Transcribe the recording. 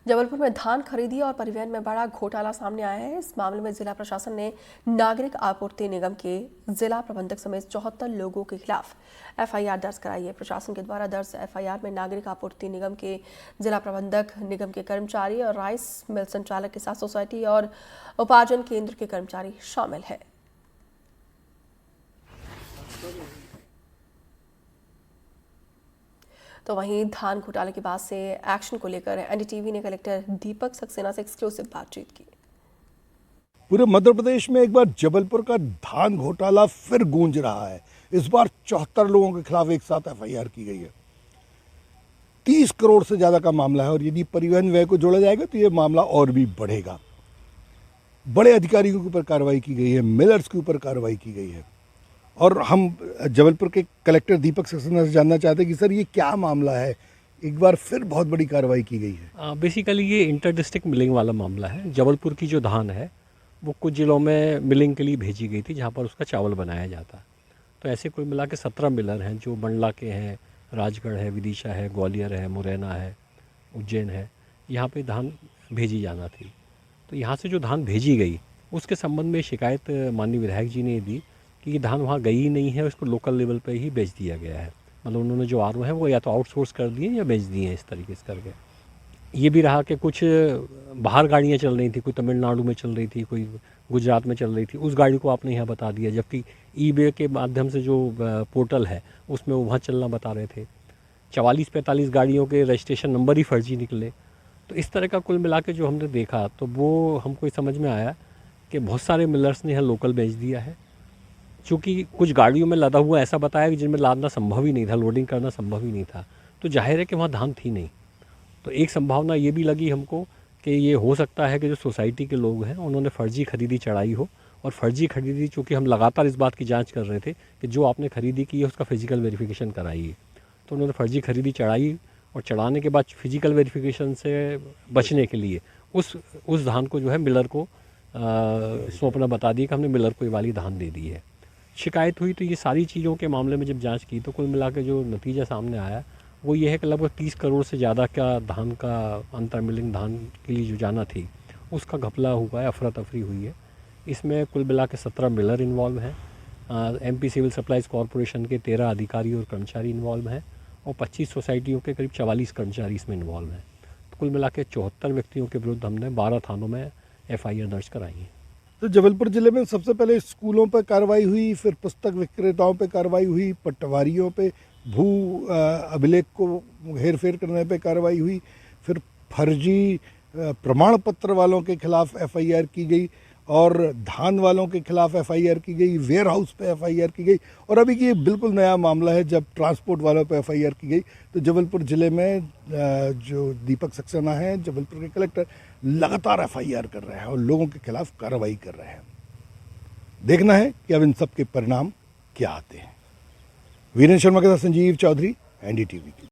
जबलपुर में धान खरीदी और परिवहन में बड़ा घोटाला सामने आया है। इस मामले में जिला प्रशासन ने नागरिक आपूर्ति निगम के जिला प्रबंधक समेत 74 लोगों के खिलाफ एफआईआर दर्ज कराई है। प्रशासन के द्वारा दर्ज एफआईआर में नागरिक आपूर्ति निगम के जिला प्रबंधक, निगम के कर्मचारी और राइस मिल संचालक के साथ सोसाइटी और उपार्जन केंद्र के कर्मचारी शामिल है। तो वहीं धान घोटाले के बाद से एक्शन को लेकर एनडीटीवी ने कलेक्टर दीपक सक्सेना से एक्सक्लूसिव बातचीत की। पूरे मध्य प्रदेश में एक बार जबलपुर का धान घोटाला फिर गूंज रहा है। इस बार 74 लोगों के खिलाफ एक साथ एफआईआर की गई है। 30 करोड़ से ज्यादा का मामला है और यदि परिवहन व्यय को जोड़ा जाएगा तो ये मामला और भी बढ़ेगा। बड़े अधिकारियों के ऊपर कार्रवाई की गई है, मिलर्स के ऊपर कार्रवाई की गई है। और हम जबलपुर के कलेक्टर दीपक सक्सेना से जानना चाहते हैं कि सर ये क्या मामला है, एक बार फिर बहुत बड़ी कार्रवाई की गई है। बेसिकली ये इंटर डिस्ट्रिक्ट मिलिंग वाला मामला है। जबलपुर की जो धान है वो कुछ जिलों में मिलिंग के लिए भेजी गई थी जहाँ पर उसका चावल बनाया जाता। तो ऐसे कुल मिला के 17 मिलर हैं जो मंडला के हैं, राजगढ़ है, विदिशा है, ग्वालियर है, मुरैना है, उज्जैन है। यहाँ पे धान भेजी जाना थी। तो यहाँ से जो धान भेजी गई उसके संबंध में शिकायत माननीय विधायक जी ने दी कि ये धान वहाँ गई ही नहीं है, उसको लोकल लेवल पे ही बेच दिया गया है। मतलब उन्होंने जो आरओ है वो या तो आउटसोर्स कर दिए या बेच दिए हैं इस तरीके से करके। ये भी रहा कि कुछ बाहर गाड़ियाँ चल रही थी, कोई तमिलनाडु में चल रही थी, कोई गुजरात में चल रही थी, उस गाड़ी को आपने यहाँ बता दिया, जबकि ईबे के माध्यम से जो पोर्टल है उसमें वो वहाँ चलना बता रहे थे। 44-45 गाड़ियों के रजिस्ट्रेशन नंबर ही फर्जी निकले। तो इस तरह का कुल मिला के जो हमने देखा तो वो हमको समझ में आया कि बहुत सारे मिलर्स ने यहाँ लोकल बेच दिया है। चूँकि कुछ गाड़ियों में लदा हुआ ऐसा बताया कि जिनमें लादना संभव ही नहीं था, लोडिंग करना संभव ही नहीं था, तो जाहिर है कि वहाँ धान थी नहीं। तो एक संभावना ये भी लगी हमको कि ये हो सकता है कि जो सोसाइटी के लोग हैं उन्होंने फ़र्जी खरीदी चढ़ाई हो। और फ़र्जी खरीदी, चूँकि हम लगातार इस बात की जांच कर रहे थे कि जो आपने खरीदी की है उसका फ़िज़िकल वेरिफिकेशन कराइए, तो उन्होंने फ़र्जी खरीदी चढ़ाई और चढ़ाने के बाद फ़िज़िकल वेरिफिकेशन से बचने के लिए उस धान को जो है मिलर को सौंपना बता दिया कि हमने मिलर को ये वाली धान दे दी है। शिकायत हुई तो ये सारी चीज़ों के मामले में जब जांच की तो कुल मिला के जो नतीजा सामने आया वो ये है कि लगभग 30 करोड़ से ज़्यादा का धान का अंतर मिलिंग धान के लिए जो जाना थी उसका घपला हुआ है, अफरा तफरी हुई है। इसमें कुल मिला के 17 मिलर इन्वॉल्व हैं। एमपी सिविल सप्लाईज कॉरपोरेशन के 13 अधिकारी और कर्मचारी इन्वॉल्व हैं और 25 सोसाइटियों के करीब 44 कर्मचारी इसमें इन्वॉल्व हैं। तो कुल मिला के 74 व्यक्तियों के विरुद्ध हमने 12 थानों में एफआईआर दर्ज कराई है। तो जबलपुर जिले में सबसे पहले स्कूलों पर कार्रवाई हुई, फिर पुस्तक विक्रेताओं पर कार्रवाई हुई, पटवारियों पे भू अभिलेख को हेरफेर करने पे कार्रवाई हुई, फिर फर्जी प्रमाण पत्र वालों के खिलाफ एफआईआर की गई और धान वालों के खिलाफ एफआईआर की गई, वेयर हाउस पे एफआईआर की गई और अभी ये बिल्कुल नया मामला है जब ट्रांसपोर्ट वालों पे एफआईआर की गई। तो जबलपुर ज़िले में जो दीपक सक्सेना हैं, जबलपुर के कलेक्टर, लगातार एफआईआर कर रहे हैं और लोगों के खिलाफ कार्रवाई कर रहे हैं। देखना है कि अब इन सब के परिणाम क्या आते हैं। वीरेंद्र शर्मा के साथ संजीव चौधरी, एनडीटीवी।